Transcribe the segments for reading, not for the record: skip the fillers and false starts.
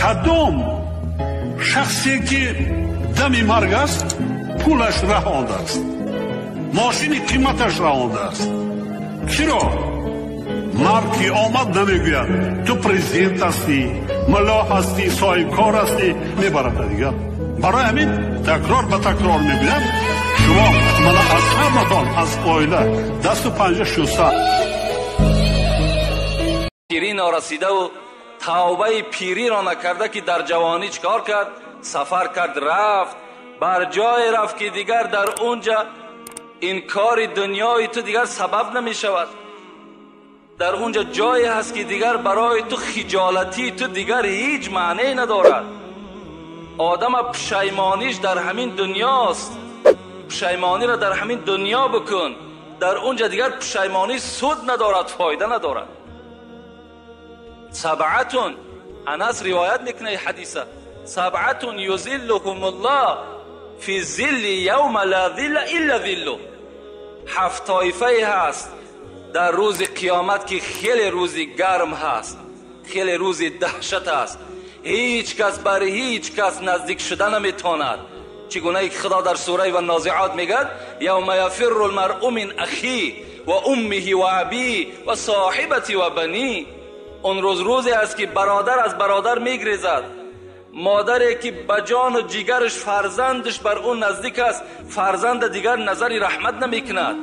کدام شخصی که دمی مرگ است پولش رهانده است، ماشین قیمتش رهانده است. چرا؟ مرد که آمد نمیگوید تو پرزیدنت هستی، ملا هستی، صاحب کار هستی، میبرد دیگر. برای همین تکرار به تکرار میگویم شما ملا از همتان از اویله دست و پنجه شسته پیری نارسیده و توبه پیری را نکرده که در جوانی چکار کرد؟ سفر کرد، رفت بر جای رفت که دیگر در اونجا این کار دنیای تو دیگر سبب نمی شود. در اونجا جایی هست که دیگر برای تو خجالتی تو دیگر هیچ معنی ندارد. آدم پشیمانیش در همین دنیاست. پشیمانی را در همین دنیا بکن، در اونجا دیگر پشیمانی سود ندارد، فایده ندارد. سبعتون، انس روایت میکنه حدیثه، سبعتون یظلهم الله فی ظل یوم لا ظل الا ظله. 7 طایفه هست در روز قیامت که خیلی روزی گرم هست، خیلی روزی دهشت هست، هیچ کس بر هیچ کس نزدیک شدن نمیتواند. چگونه که خدا در سوره و نازعات میگه یوم یفر المرء من اخی و امه و ابی و صاحبتی و بنی. اون روزی است که برادر از برادر میگریزد، مادری که به جان و جیگرش فرزندش بر اون نزدیک است فرزند دیگر نظری رحمت نمیکند،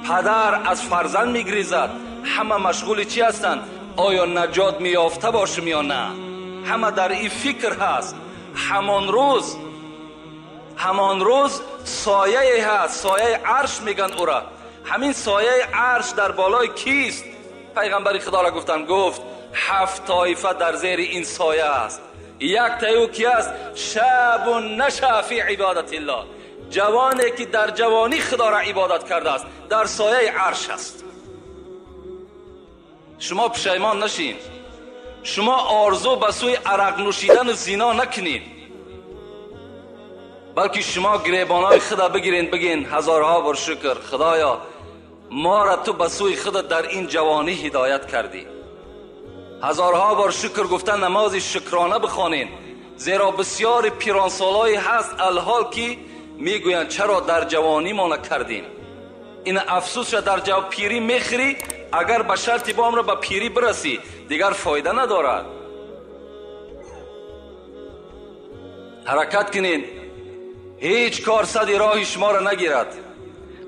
پدر از فرزند میگریزد. همه مشغول چی هستند؟ آیا نجات میافته باشم یا نه؟ همه در این فکر هست. همان روز سایه هست، سایه عرش میگن او را. همین سایه عرش در بالای کیست؟ پیغمبر خدا را گفت 7 طایفه در زیر این سایه است. یک تایو کی است؟ شاب نشأ فی عبادت الله، جوانی که در جوانی خدا را عبادت کرده است، در سایه عرش است. شما پشیمان نشین، شما آرزو به سوی عرق نوشیدن و زنا نکنید، بلکه شما گریبانای خدا بگیرین بگین هزارها بار شکر خدایا ما را تو به سوی خدا در این جوانی هدایت کردی. هزارها بار شکر گفتن نماز شکرانه بخوانین، زیرا بسیار پیرانسالایی هست الحال که میگویند چرا در جوانی ما نکردیم. این افسوس را در پیری میخری. اگر به شرطی با را به پیری برسی دیگر فایده ندارد. حرکت کنین، هیچ کار صد راه شما را نگیرد.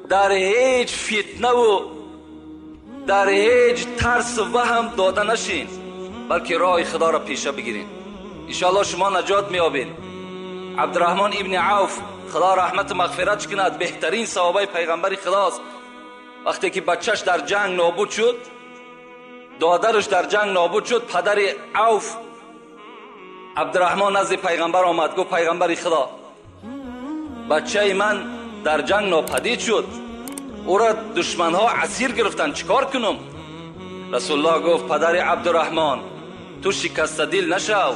در هیچ فتنه و در هیچ ترس و وهم داده نشین، بلکه راه خدا را پیشه بگیرین. انشاءالله شما نجات میابین. عبدالرحمن ابن عوف خدا رحمت مغفرت کند، بهترین صحابه پیغمبر خداست. وقتی که بچهش در جنگ نابود شد، دادرش در جنگ نابود شد، پدر عوف عبدالرحمن نزد پیغمبر آمد، گفت پیغمبر خدا بچه من در جنگ ناپدید شد، او را دشمنها اسیر گرفتن، چیکار کنم؟ رسول الله گفت پدر عبدالرحمن تو شکست دل نشو،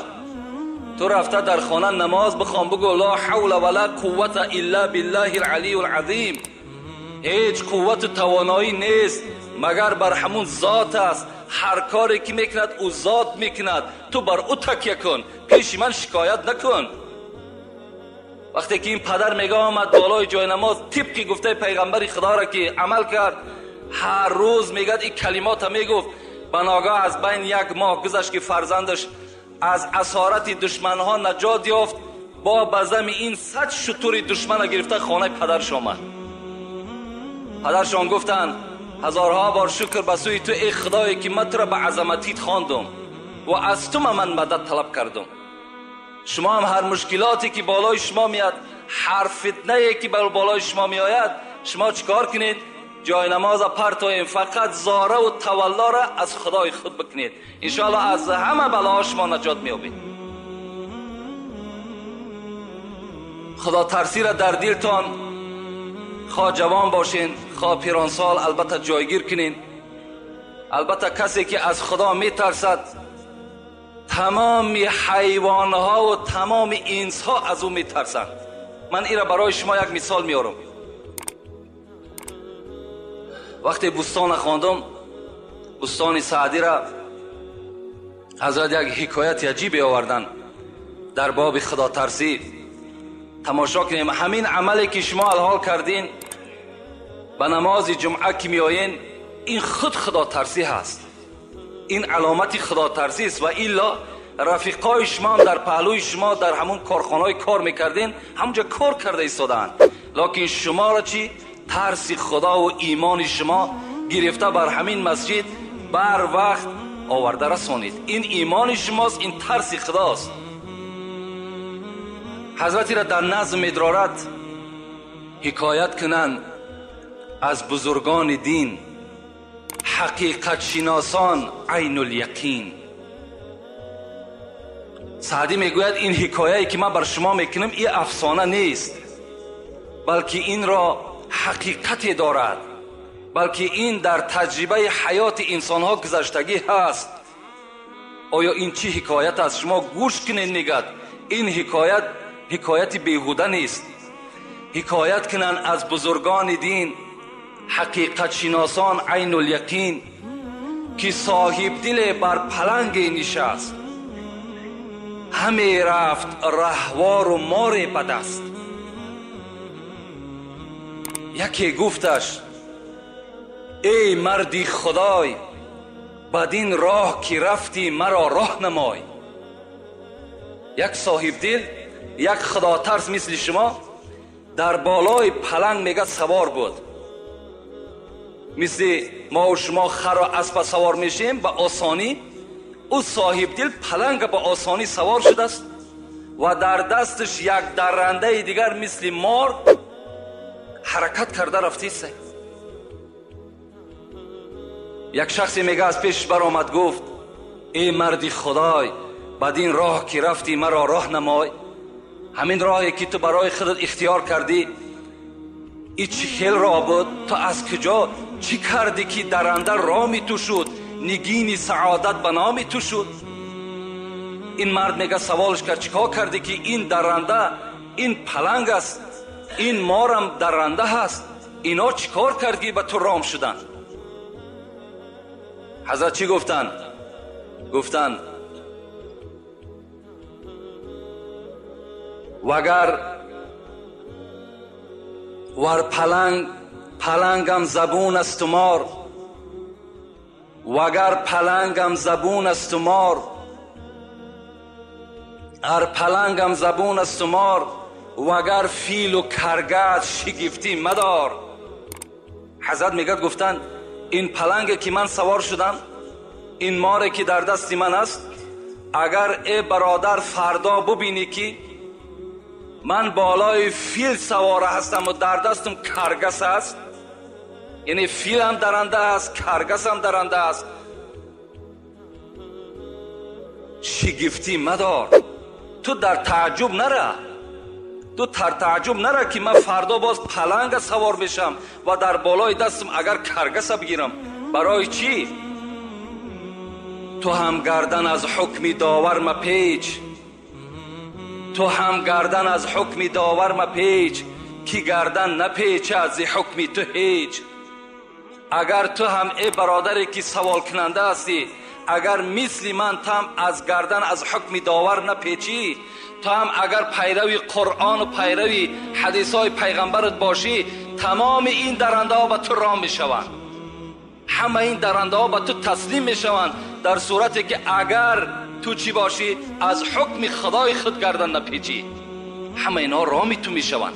تو رفته در خانه نماز بخوان، بگو لا حول ولا قوت الا بالله العلی العظیم. هیچ قوت و توانایی نیست مگر بر همون ذات است. هر کاری که میکند او ذات میکند، تو بر او تکیه کن، پیش من شکایت نکن. وقتی که این پدر میگه آمد بالای جای نماز، طبق گفته پیغمبر خدا را که عمل کرد، هر روز میگه این کلمات میگفت. بناگاه از بین 1 ماه گذشت که فرزندش از اسارت دشمنها نجات یافت، با بزم این 100 شتر دشمن گرفته خانه پدرش آمد. پدرشان گفتند هزارها بار شکر به سوی تو ای خدایی که من تو را به عظمتیت خواندم و از تو من مدد طلب کردم. شما هم هر مشکلاتی که بالای شما میاد، هر فتنه‌ای که بالای شما میآید، شما چیکار کنید؟ جای نماز پرتوین، فقط زاره و تولا را از خدای خود بکنید، انشاءالله از همه بلاها شما نجات میابید. خدا ترسی را در دلتان، خواه جوان باشین خواه پیرانسال، البته جایگیر کنین. البته کسی که از خدا میترسد، تمام حیوانها و تمام انسها از او میترسند. من این را برای شما یک مثال میارم. وقتی بوستان خواندم، استان سعدی را حضرت یک حکایت عجیبی آوردن در باب خدا ترسی. تماشا کنیم. همین عملی که شما الحال کردین به نماز جمعه که می آیین، این خود خدا ترسی هست. این علامت خدا ترسی است. و الا رفیقای شما در پهلوی شما در همون کارخانه‌های کار میکردین، همونجا کار کرده ایستادن، لکن شما را چی؟ ترس خدا و ایمان شما گرفته بر همین مسجد بر وقت آورده رسانید. این ایمان شماست، این ترس خداست. حضرتی را در نظم ادرارت حکایت کنند از بزرگان دین، حقیقت شناسان عین الیقین. سعدی میگوید این حکایه‌ای که من بر شما میکنم این افسانه نیست، بلکه این را حقیقت دارد، بلکه این در تجربه حیات انسانها گذشتگی هست. آیا این چی حکایت است؟ شما گوش کنید نگید. این حکایت بیهوده نیست. حکایت کنن از بزرگان دین، حقیقت شناسان عین الیقین، که صاحب دل بر پلنگ نشست، همه رفت رهوار و مار به دست. یکی گفتش ای مردی خدای، بدین راه که رفتی مرا راه نمای. یک صاحب دل، یک خدا ترس مثل شما در بالای پلنگ میگه سوار بود. مثل ما و شما خر و اسب سوار میشیم به آسانی، او صاحب دل پلنگ به آسانی سوار شده است و در دستش یک درنده دیگر مثل مار حرکت کرده رفته است. یک شخصی میگه از پیش برآمد گفت ای مردی خدای، بدین راه که رفتی مرا راه نمای. همین راهی که تو برای خودت اختیار کردی این چه خیل راه بود؟ تو از کجا چی کردی که درنده رامی تو شد، نگین سعادت به نامی تو شد؟ این مرد میگه سوالش کرد چیکار کردی که این درنده، این پلنگ است، این مارم درنده هست، اینا چیکار کردی به تو رام شدن؟ حضرت چی گفتن؟ گفتن وگر ور پلنگم زبون است و مار، وگر پلنگم زبون است و مار، ار پلنگم زبون است و مار، وگر فیل و کرگد شگفتی مدار. حضرت میگه گفتن این پلنگی که من سوار شدم، این ماری که در دست من است، اگر ای برادر فردا ببینی که من بالای فیل سواره هستم و در دستم کرگس است، یعنی فیل هم درنده است، کرگس هم درنده است، شگفتی مدار. تو در تعجب نره، تو در تعجب نره که من فردا باز پلنگ سوار بشم و در بالای دستم اگر کرگس بگیرم. برای چی؟ تو هم گردن از حکم داور مپیچ، تو هم گردن از حکم داور مپیچ، کی گردن نپیچه از حکم تو هیچ. اگر تو هم ای برادری که سوال کننده هستی، اگر مثل من تم از گردن از حکم داور نپیچی، تو هم اگر پیروی قرآن و پیروی حدیث های پیغمبرت باشی، تمام این درنده ها به تو رام میشوند، همه این درنده ها به تو تسلیم میشوند، در صورتی که اگر تو چی باشی؟ از حکم خدای خود گردن نپیچی، همه اینا رامی تو میشوند.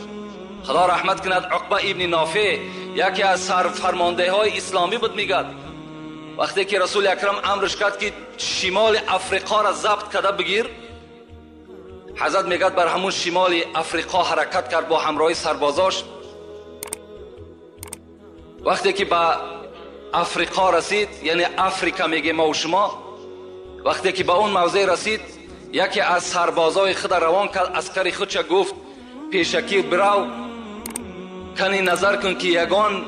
خدا رحمت کند عقبه ابن نافع یکی از سرفرمانده های اسلامی بود. میگد وقتی که رسول اکرم امرش کرد که شمال افریقا را ضبط کرده بگیر، حضرت میگد بر همون شمال افریقا حرکت کرد با همراه سربازاش. وقتی که به افریقا رسید، یعنی افریقا میگه ما و شما، وقتی که به اون موضع رسید، یکی از سربازای خود روان کرد، عسکری خودش گفت پیشکی برو کنی نظر کن که یگان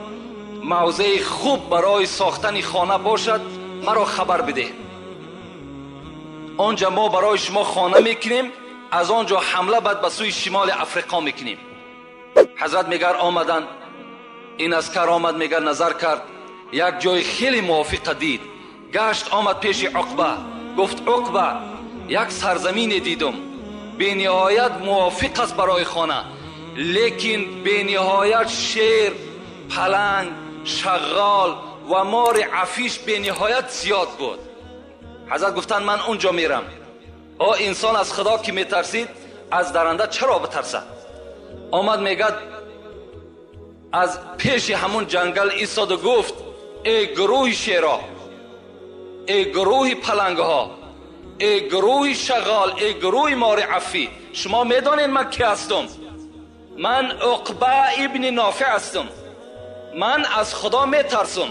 موضع خوب برای ساختن خانه باشد مرا خبر بده، آنجا ما برای شما خانه میکنیم، از آنجا حمله بعد به سوی شمال افریقا میکنیم. حضرت میگر آمدن، این عسکر آمد، میگر نظر کرد، یک جای خیلی موافق دید، گشت آمد پیش عقبه، گفت عقبه یک سرزمین دیدم بی نهایت موافق است برای خانه، لیکن بی نهایت شیر، پلنگ، شغال و مار عفیش بی نهایت زیاد بود. حضرت گفتند من اونجا میرم. انسان از خدا که میترسید از درنده چرا بترسد؟ آمد میگد از پیش همون جنگل ایستاد و گفت ای گروه شیرا، ای گروه پلنگ ها، ای گروه شغال، ای گروه مار عفی، شما میدانید من کی هستم؟ من عقبه ابن نافع هستم. من از خدا میترسم.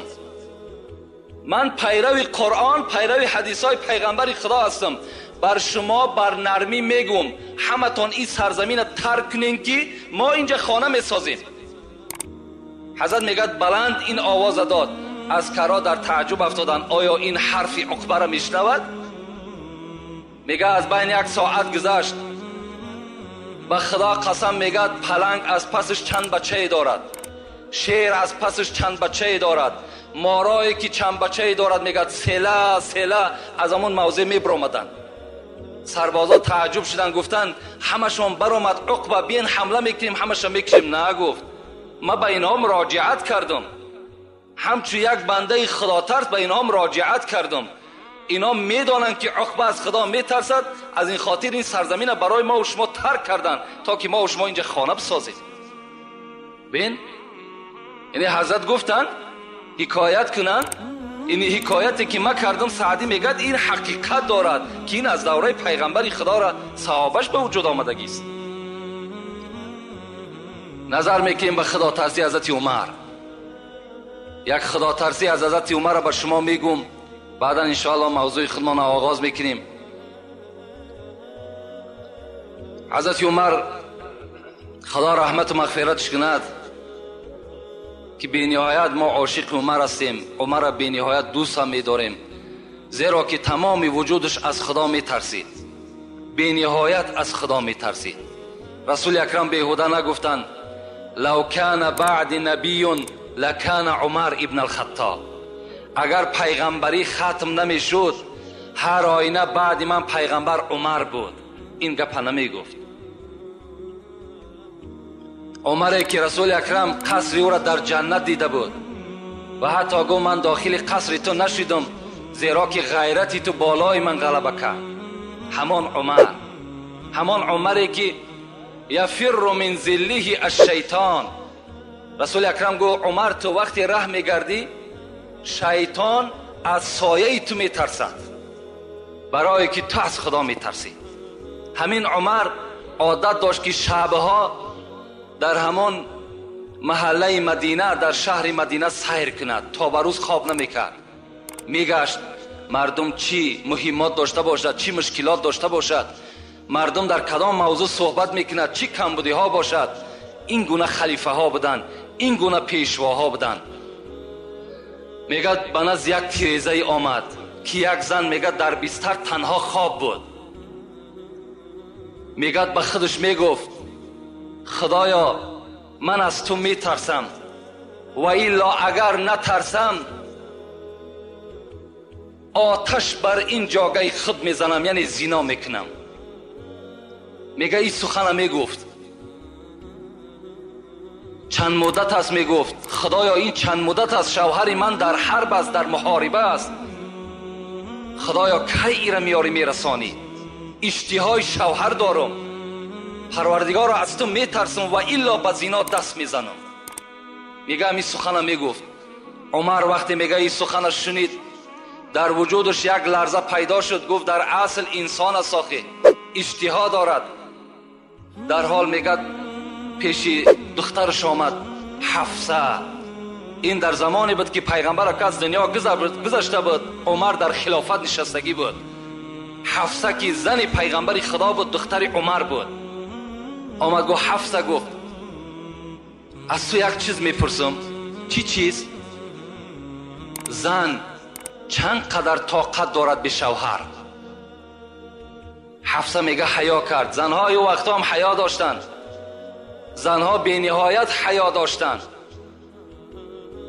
من پیرو قرآن، پیرو حدیث های پیغمبر خدا هستم. بر شما بر نرمی میگم همه تان این سرزمین ترک کنین که ما اینجا خانه میسازیم. حضرت میگد بلند این آواز داد. از کرا در تعجب افتادن آیا این حرف عقبه را میشنود؟ میگه از بین 1 ساعت گذشت. به خدا قسم میگد پلنگ از پسش چند بچه دارد، شیر از پسش چند بچه دارد، مارایی که چند بچه دارد میگد سله سله از همون موضع میبرامدن. سربازا تعجب شدن، گفتن همشون برآمد عقبه بین حمله میکنیم همشون میکشیم. نه گفت من به اینها مراجعت کردم، همچون یک بنده خدا ترس به اینها مراجعت کردم. اینا میدانند که عقبه از خدا میترسد، از این خاطر این سرزمین برای ما و شما ترک کردن تا که ما و شما اینجا خانه بسازیم. بین یعنی حضرت گفتن حکایت کنن. این حکایتی که من کردم سعدی میگد این حقیقت دارد که این از دوره پیغمبر خدا را صحابش به وجود آمدگی است. نظر میکنیم به خدا ترسی حضرت عمر. یک خدا ترسی از حضرت عمر را به شما میگم، بعدا انشاءالله موضوع خودمان آغاز میکنیم. حضرت عمر خدا رحمت و مغفرتش کند که بی نهایت ما عاشق عمر هستیم. عمر را بی نهایت دوست هم می‌داریم، زیرا که تمام وجودش از خدا میترسید، بی نهایت از خدا میترسید. رسول اکرم بیهوده نگفتند لو کان بعد نبی لکان عمر ابن الخطاب. اگر پیغمبری ختم نمیشد هر آینه بعد من پیغمبر عمر بود. این گپ نمی گفت. عمری که رسول اکرم قصر او را در جنت دیده بود و حتی گفت من داخل قصر تو نشدم زیرا که غیرتی تو بالای من غلبه کرد. همان عمری که یفر من ذله الشیطان. رسول اکرم گفت عمر تو وقتی ره میگردی شیطان از سایه تو میترسد برای که تو از خدا میترسی. همین عمر عادت داشت که شبها در همان محله مدینه، در شهر مدینه سیر کند، تا به روز خواب نمیکرد. میگشت مردم چی مهمات داشته باشد، چی مشکلات داشته باشد، مردم در کدام موضوع صحبت میکند، چی کمبودی ها باشد، این گونه خلیفه ها بودن، این گونه پیشواها بودن. میگد به نزد یک تیریزه آمد که یک زن میگد در بستر تنها خواب بود. میگد به خودش میگفت خدایا من از تو میترسم و الا اگر نترسم آتش بر این جاگه خود میزنم، یعنی زنا میکنم. میگه این سخن میگفت چند مدت است. میگفت خدایا این چند مدت است شوهر من در حرب است، در محاربه است. خدایا کی ایره میاری میرسانی؟ اشتهای شوهر دارم، پروردگار را از تو میترسم و الا به زنا دست میزنم. میگه این سخن میگفت. عمر وقتی میگه این سخن شنید در وجودش یک لرزه پیدا شد. گفت در اصل انسان است آخه، اشتها دارد. در حال میگه پیش دخترش آمد حفصه. این در زمانی بود که پیغمبر که از دنیا گذشته بود، عمر در خلافت نشستگی بود. حفصه که زن پیغمبر خدا بود دختر عمر بود. آمد گفت حفصه، گفت از تو یک چیز میپرسم. چی چیز؟ زن چند قدر طاقت دارد به شوهر؟ حفصه میگه حیا کرد. زنها ای وقتا هم حیا داشتند، زنها بی نهایت حیا داشتند.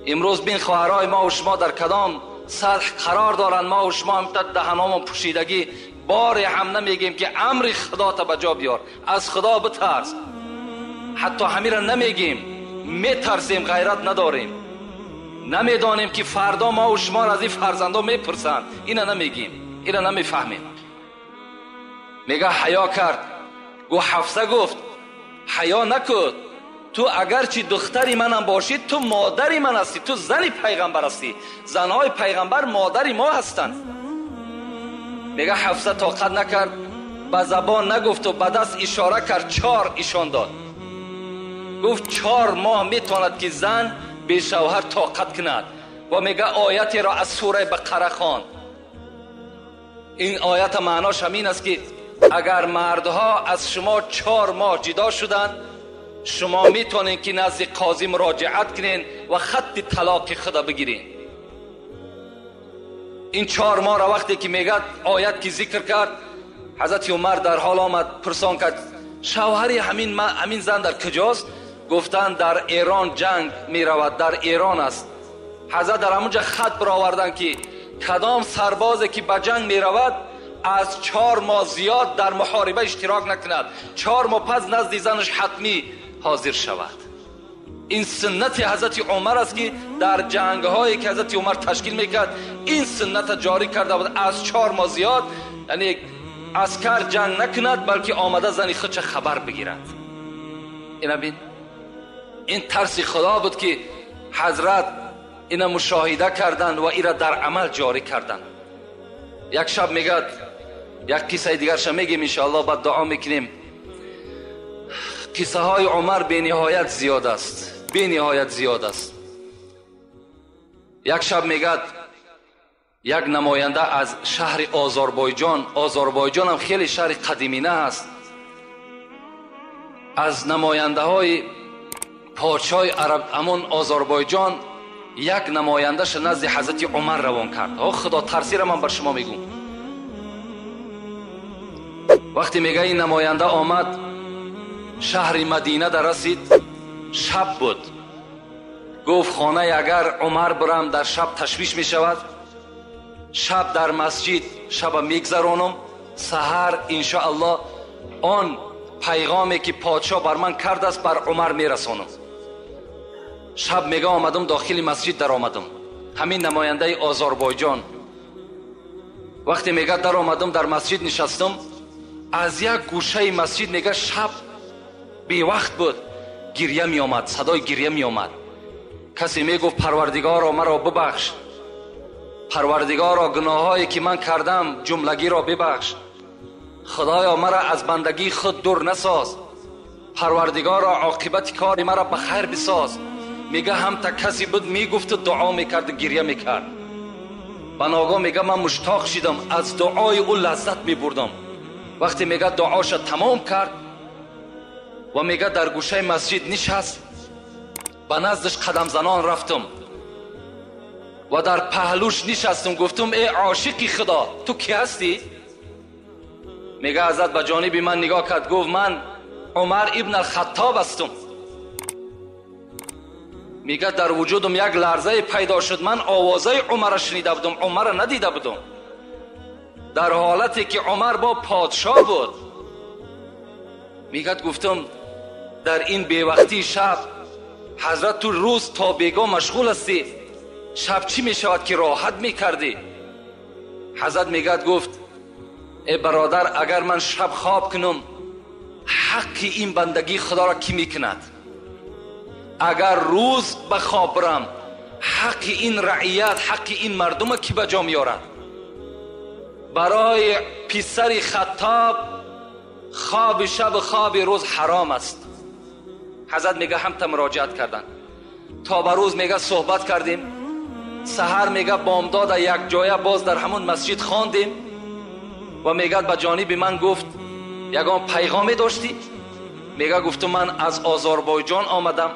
امروز بین خواهرای ما و شما در کدام سطح قرار دارند. ما و شما هم دهنامون پوشیدگی باری هم نمیگیم که امر خدا تا بجا بیار، از خدا بترس. حتی همین را نمیگیم، میترسیم، غیرت نداریم، نمیدانیم که فردا ما و شما را از این فرزندا میپرسند. اینا نمیگیم، اینا نمیفهمیم. میگه حیا کرد. گو حفصه گفت حیا نکن، تو اگرچه دختری منم باشی تو مادری من هستی، تو زنی پیغمبر هستی، زنهای پیغمبر مادری ما هستند. میگه حفصه طاقت نکرد، به زبان نگفت و به دست اشاره کرد، 4 ایشان داد. گفت 4 ماه میتواند که زن به شوهر طاقت کند. و میگه آیتی را از سوره بقره خواند. این آیت معناش همین است که اگر مردها از شما 4 ماه جدا شدند، شما میتونین که نزد قاضی مراجعت کنین و خط طلاق خدا بگیرین. این 4 ماه را وقتی که میگه آیت که ذکر کرد، حضرت عمر در حال آمد پرسان کرد شوهری همین زن در کجاست؟ گفتند در ایران جنگ میرود، در ایران است. حضرت در همونجا خط برآوردن که کدام سربازی که به جنگ میرود از 4 ماه زیاد در محاربه اشتراک نکند، 4 ماه پس نزد زنش حتمی حاضر شود. این سنت حضرت عمر است که در جنگ هایی که حضرت عمر تشکیل میکرد این سنت جاری کرده بود، از 4 ماه زیاد یعنی عسکر جنگ نکند بلکه آمده زنی خودش خبر بگیرد. اینا بین، این ترس خدا بود که حضرت اینا مشاهده کردند و اینا در عمل جاری کردند. یک شب میگه، یک قصه دیگرش میگیم ان شاء الله، بعد دعا میکنیم. قصه های عمر بی نهایت زیاد است، بی نهایت زیاد است. یک شب میگه یک نماینده از شهر آذربایجان هم خیلی شهر قدیمینه است، از نماینده های پادشاه عرب همون آذربایجان یک نمایندهش نزد حضرت عمر روان کرد. خدا ترسی را من بر شما میگم. وقتی میگه این نماینده آمد شهر مدینه در رسید، شب بود. گفت خانه اگر عمر برم در شب تشویش می شود، شب در مسجد شب میگذرانم، سحر انشاءالله آن پیغامی که پادشاه بر من کرده است بر عمر میرسانم. شب میگه آمدم داخل مسجد در آمدم، همین نماینده آذربایجان. وقتی میگه در آمدم در مسجد نشستم، از یک گوشه مسجد میگه شب بی وقت بود، گریه می آمد، صدای گریه می آمد. کسی می گفت پروردگارا مرا ببخش، پروردگارا گناهایی که من کردم جملگی را ببخش، خدایا مرا از بندگی خود دور نساز، پروردگارا عاقبت کار مرا به خیر بساز. میگه هم تا کسی بود میگفت و دعا میکرد، گریه میکرد. بناگاه میگه من مشتاق شدم، از دعای او لذت میبردم. وقتی میگه دعاش تمام کرد و میگه در گوشه مسجد نشست، به نزدش قدم زنان رفتم و در پهلوش نشستم. گفتم ای عاشقی خدا تو کی هستی؟ میگه حضرت به جانب من نگاه کرد، گفت من عمر ابن الخطاب هستم. میگه در وجودم یک لرزه پیدا شد، من آوازه عمر را شنیده بودم، عمر را ندیده بودم، در حالتی که عمر با پادشاه بود. میگه گفتم در این بیوقتی شب حضرت تو روز تا بیگاه مشغول هستی، شب چی میشود که راحت میکردی؟ حضرت میگه گفت ای برادر اگر من شب خواب کنم حق این بندگی خدا را کی میکند؟ اگر روز به خواب برم حق این رعیت، حق این مردم کی به جا میارد؟ برای پسر خطاب خواب شب خواب روز حرام است. حضرت میگه هم تا مراجعت کردن، تا به روز میگه صحبت کردیم، سحر میگه بامداد یک جایه باز در همون مسجد خواندیم و میگه به جانب من گفت یگان پیغامی داشتی؟ میگه گفتم من از آذربایجان آمدم،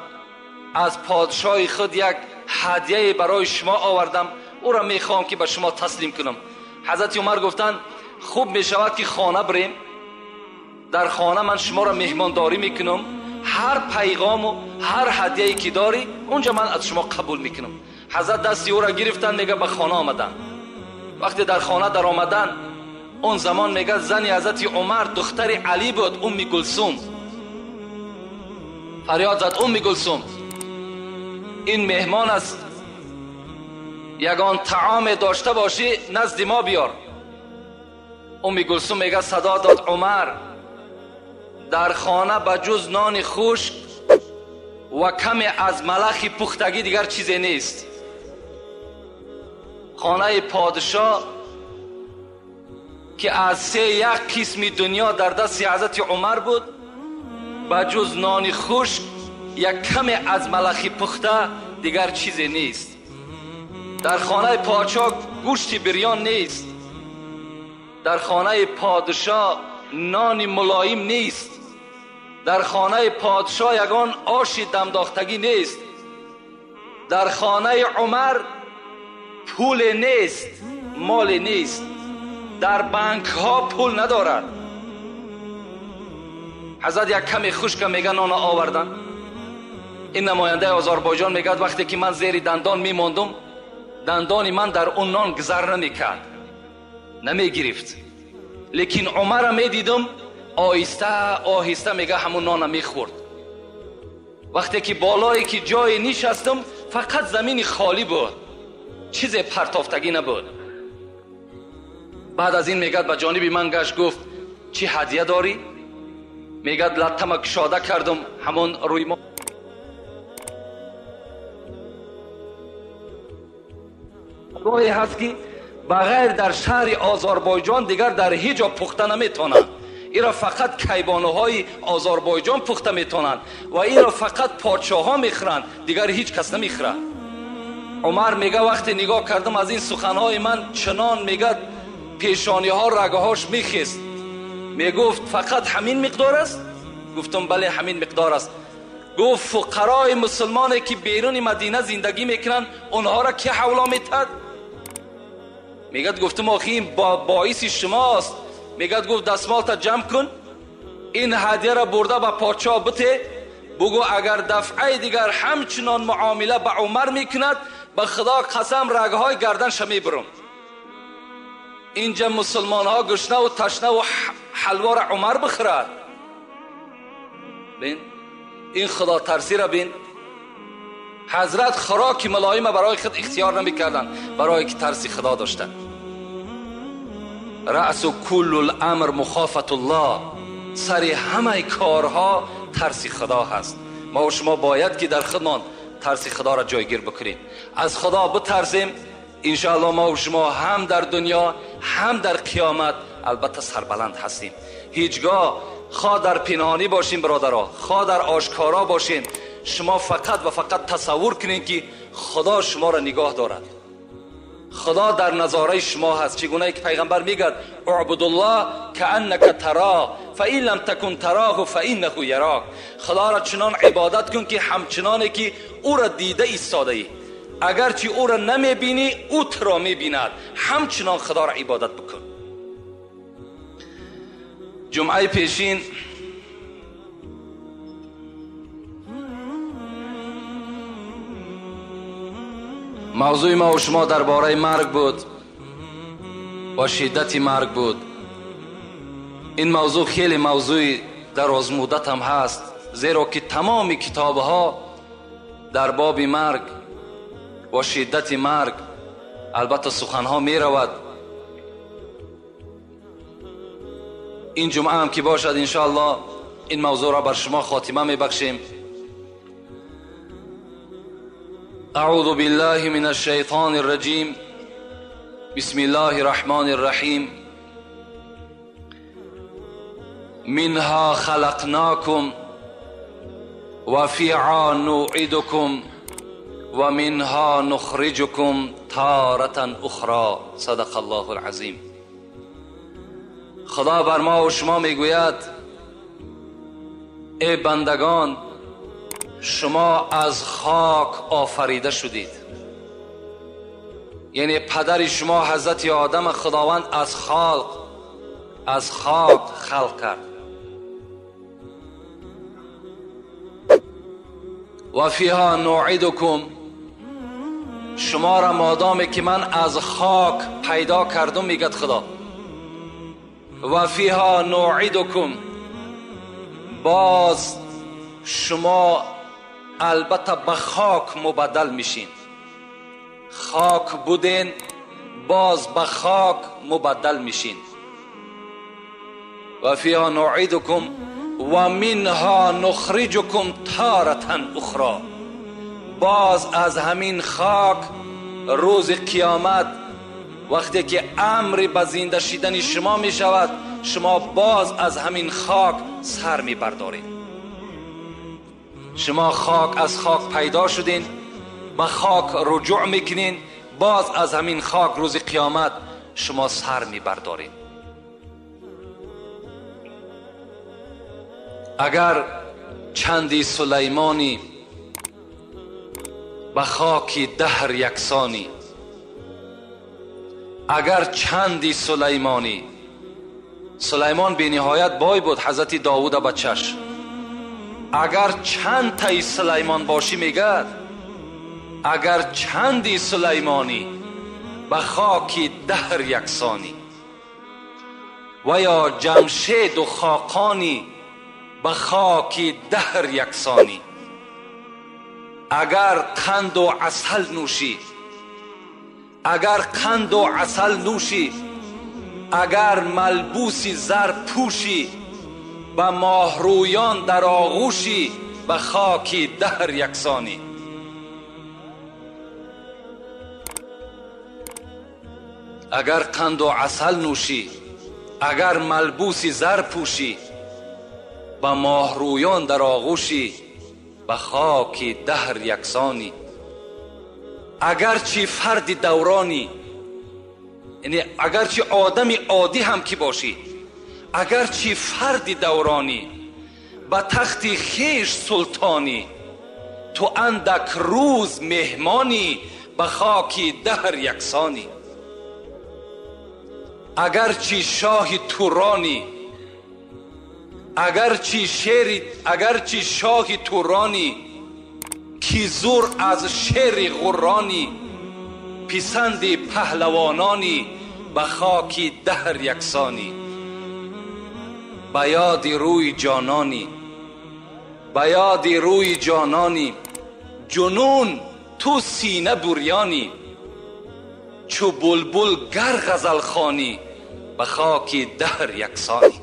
از پادشاه خود یک هدیه برای شما آوردم، او را میخوام که به شما تسلیم کنم. حضرت عمر گفتن خوب میشود که خانه بریم، در خانه من شما را مهمانداری میکنم، هر پیغام و هر هدیه‌ای که داری اونجا من از شما قبول میکنم. حضرت دستی او را گرفتن، میگه به خانه آمدن. وقتی در خانه در آمدن، اون زمان میگه زنی حضرت عمر دختر علی بود، ام کلثوم. فریاد زد ام کلثوم این مهمان است، یگان طعام داشته باشی نزد ما بیار. ام کلثوم میگه صدا داد عمر در خانه بجز نان خشک و کمی از ملخ پختگی دیگر چیزی نیست. خانه پادشاه که از یک قسم دنیا در دست حضرت عمر بود، بجز نان خشک یک کمی از ملخ پخته دیگر چیزی نیست. در خانه پادشاه گوشت بریان نیست، در خانه پادشاه نان ملایم نیست، در خانه پادشاه یگان آش دمداختگی نیست، در خانه عمر پول نیست، مال نیست، در بانک ها پول ندارد. حضرت یک کمی خشک میگه نان آوردن. این نماینده آذربایجان میگه وقتی که من زیر دندان میماندم، دندان من در اون نان گذر نمیکرد، نمیگرفت، لیکن عمر را میدیدم آهسته آهسته میگه همون نان میخورد. وقتی که بالایی که جای نشستم فقط زمین خالی بود، چیز پرتافتگی نبود. بعد از این میگه به جانب من گشت گفت چی هدیه داری؟ میگه لطمه کشاده کردم، همون روی ما گاهی هست که بغیر در شهر آذربایجان دیگر در هیچ جا پخته نمیتونند. ایرا فقط کیبانوهای آذربایجان پخته میتونند و ایرا فقط پادشاه ها میخورند، دیگر هیچ کس نمیخوره. عمر میگه وقتی نگاه کردم از این سخنهای من چنان میگه پیشانی ها رگه هاش میخیست. میگفت فقط همین مقدار است؟ گفتم بله همین مقدار است. گفت فقرای مسلمانی که بیرون مدینه زندگی میکنن اونها را که حولا میتد؟ میگه گفتم آخی این باعث شماست. میگه گفت دستمالت جمع کن، این هدیه را برده به پادشاه بده، بگو اگر دفعه دیگر همچنان معامله به عمر میکند به خدا قسم رگه های گردنش میبرم. اینجا مسلمان ها گشنه و تشنه و حلوا را عمر بخورد. بین این خدا ترسی را بین. حضرت خوراک ملایم برای خود اختیار نمی کردن، برای که ترسی خدا داشتن. رأس کل الامر مخافت الله، سر همه کارها ترسی خدا هست. ما و شما باید که در خودمان ترسی خدا را جایگیر بکنیم. از خدا بترسیم، انشاءالله ما و شما هم در دنیا هم در قیامت البته سربلند هستیم. هیچگاه خواه در پنهانی باشین برادرها، خواه در آشکارا باشین، شما فقط و فقط تصور کنین که خدا شما را نگاه دارد. خدا در نظاره شما هست. چگونه که پیغمبر میگه اعبد الله کانک تراه فان لم تکن تراه فانه یراک. خدا را چنان عبادت کن که همچنانی که او را دیده ایستاده ای، اگرچه او را نمیبینی او تو را میبیند، همچنان خدا را عبادت بکن. جمعه پیشین موضوع ما و شما درباره مرگ بود و شدت مرگ بود. این موضوع خیلی موضوع دراز مدت هم هست، زیرا که تمام کتاب ها در باب مرگ و شدت مرگ البته سخن ها می رود. این جمعه هم که باشد انشاءالله این موضوع را بر شما خاتمه می بخشیم. اعوذ بالله من الشیطان الرجیم، بسم الله الرحمن الرحیم. منها خلقناکم و فیها نعیدکم و منها نخرجکم تارة اخرى. صدق الله العظیم. خدا بر ما و شما میگوید ای بندگان، شما از خاک آفریده شدید. یعنی پدر شما حضرت آدم خداوند از خاک خلق کرد. و فیها نعیدکم، شما را مادامی که من از خاک پیدا کردم، میگد خدا، و فیها نوعدکم، باز شما البته به خاک مبدل میشین. خاک بودین، باز به خاک مبدل میشین. و فیها نوعدکم و منها نخرجکم تارة اخرى، باز از همین خاک روز قیامت وقتی که امر به زنده شدن شما می شود، شما باز از همین خاک سر می بردارید. شما از خاک پیدا شدین، به خاک رجوع میکنین، باز از همین خاک روز قیامت شما سر می بردارید. اگر چندی سلیمانی به خاک دهر یکسانی، اگر چندی سلیمانی، سلیمان بی نهایت بای بود، حضرت داوود بچش، اگر چند تای سلیمان باشی، میگه اگر چندی سلیمانی به خاک دهر یکسانی، و یا جمشید و خاقانی به خاک دهر یکسانی، اگر قند و عسل نوشی، اگر قند و عسل نوشی، اگر ملبوسی زر پوشی، به ماهرویان در آغوشی، به خاک دهر یکسانی. اگر قند و عسل نوشی، اگر ملبوسی زر پوشی، به ماهرویان در آغوشی، به خاک دهر یکسانی. اگرچه فرد دورانی، یعنی اگرچه آدمی عادی هم که باشی، اگرچه فرد دورانی، به تخت خیش سلطانی، تو اندک روز مهمانی، به خاک دهر یکسانی. اگرچه شاه تورانی، اگرچه شاه تورانی، کی زور از شیر غرانی، پسند پهلوانانی، به خاک دهر یکسانی. به یاد روی جانانی، به یاد روی جانانی، جنون تو سینه بریانی، چو بلبل گر غزل خوانی، به خاک دهر یکسانی.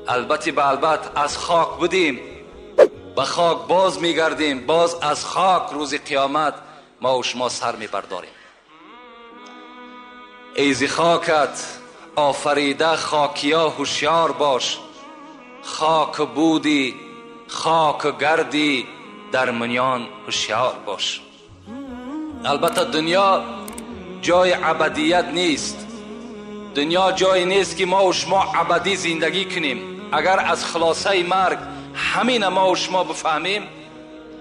البته به البته از خاک بودیم، به خاک باز میگردیم، باز از خاک روز قیامت ما و شما سر میبرداریم. ایز خاکت آفریده خاکیا هوشیار باش، خاک بودی خاک گردی در منیان هوشیار باش. البته دنیا جای ابدیت نیست، دنیا جای نیست که ما و شما ابدی زندگی کنیم. اگر از خلاصه مرگ همین ما و شما بفهمیم،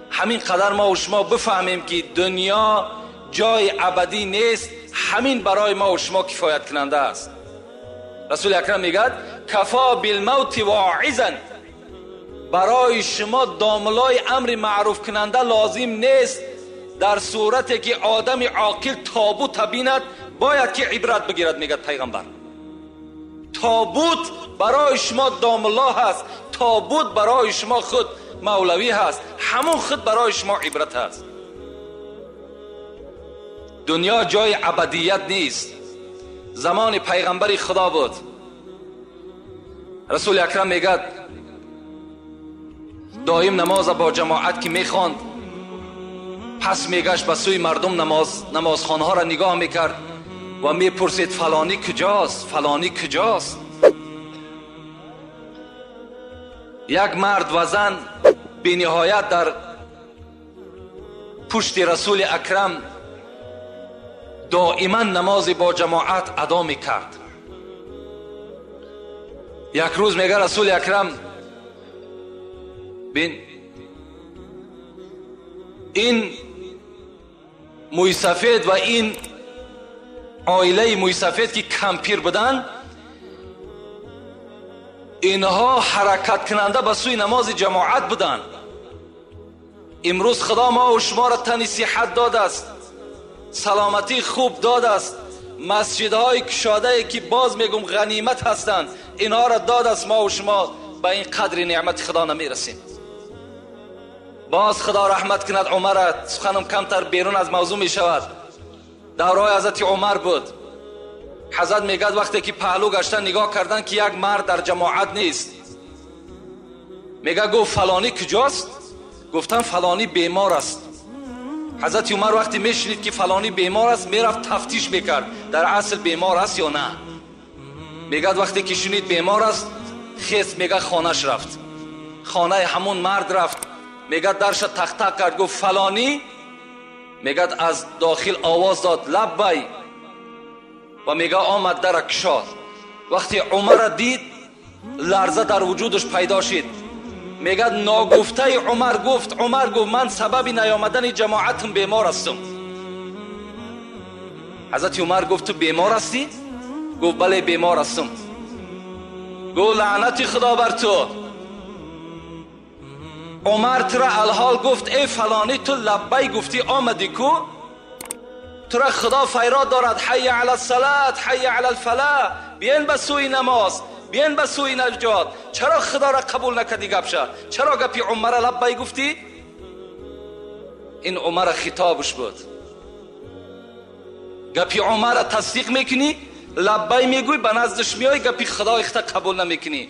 همین قدر ما و شما بفهمیم که دنیا جای ابدی نیست، همین برای ما و شما کفایت کننده است. رسول اکرم میگه کفا بالموت واعظا، برای شما داملای امر معروف کننده لازم نیست. در صورتی که آدم عاقل تابوت بیند باید که عبرت بگیرد. میگه پیغمبر تابوت برای شما داملا هست، تابوت برای شما خود مولوی هست، همون خود برای شما عبرت هست. دنیا جای ابدیت نیست. زمان پیغمبر خدا بود، رسول اکرم میگه دایم نماز با جماعت که میخواند، پس میگشت به سوی مردم نمازخانه ها را نگاه میکرد و میپرسید فلانی کجاست، فلانی کجاست. یک مرد و زن بی نهایت در پشت رسول اکرم دائما نماز با جماعت ادا میکرد. یک روز میگه رسول اکرم بین این موی سفید و این عائله موی سفید که کمپیر بودن، اینها حرکت کننده به سوی نماز جماعت بودن. امروز خدا ما و شما را تن صحت داده است، سلامتی خوب داد است، مسجدهای کشاده که باز میگم غنیمت هستند، اینها را داد است. ما و شما به این قدر نعمت خدا نمیرسیم. باز خدا رحمت کند عمر، سخنم کمتر بیرون از موضوع می شود. دورای حضرت عمر بود. حضرت میگد وقتی که پهلو گشتن نگاه کردن که یک مرد در جماعت نیست، میگه گفت فلانی کجاست؟ گفتن فلانی بیمار است. حضرت عمر وقتی میشنید که فلانی بیمار است میرفت تفتیش میکرد در اصل بیمار است یا نه. میگد وقتی که شنید بیمار است خیست، میگه خانهش رفت، خانه همون مرد رفت، میگه درش تق تق کرد، گفت فلانی؟ میگد از داخل آواز داد لبی و میگه آمد در کشاد. وقتی عمر دید لرزه در وجودش پیدا شد. میگه ناگفته عمر گفت من سبب نیامدن جماعتم بیمار هستم. حضرت عمر گفت تو بیمار هستی؟ گفت بله بیمار هستم. گفت لعنت خدا بر تو. عمر ترا الحال گفت ای فلانی تو لبی گفتی آمدی کو؟ ترا خدا فیراد دارد حی علی الصلاة حی علی الفلاح، بیاین به سوی نماز، بیاین به سوی نجات. چرا خدا را قبول نکردی گپشه؟ چرا گپی عمر لبی گفتی؟ این عمر خطابش بود. گپی عمر را تصدیق میکنی، لبی میگوی، به نزدش میای، گپی خدا اختا قبول نمیکنی.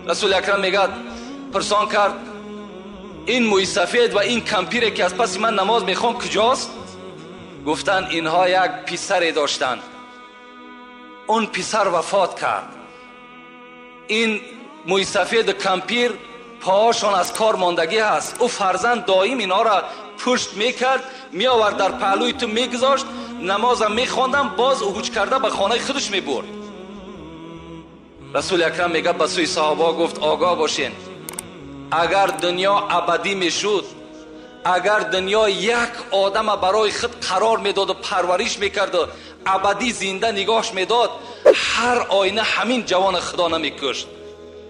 رسول اکرم میگه پرسان کرد این موی سفید و این کمپیره که از پس من نماز میخوام کجاست؟ گفتن اینها یک پسری داشتن، اون پسر وفات کرد. این موی سفید کمپیر پاهاشون از کار ماندگی هست. او فرزند دائم اینا را پشت میکرد، میآورد در پهلوی تو میگذاشت، نمازم میخواندم، باز اوج کرده به خانه خودش میبرد. رسول اکرم میگه به سوی صحابه گفت آگاه باشین، اگر دنیا ابدی میشد، اگر دنیا یک آدم برای خود قرار میداد و پرورش میکرد و ابدی زنده نگاهش میداد، هر آینه همین جوان خدا نمیکشت،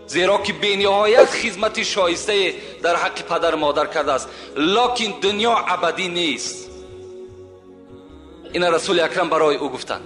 زیرا که بی‌نهایت خدمت شایسته در حق پدر مادر کرده است. لکن دنیا ابدی نیست. این رسول اکرم برای او گفتند.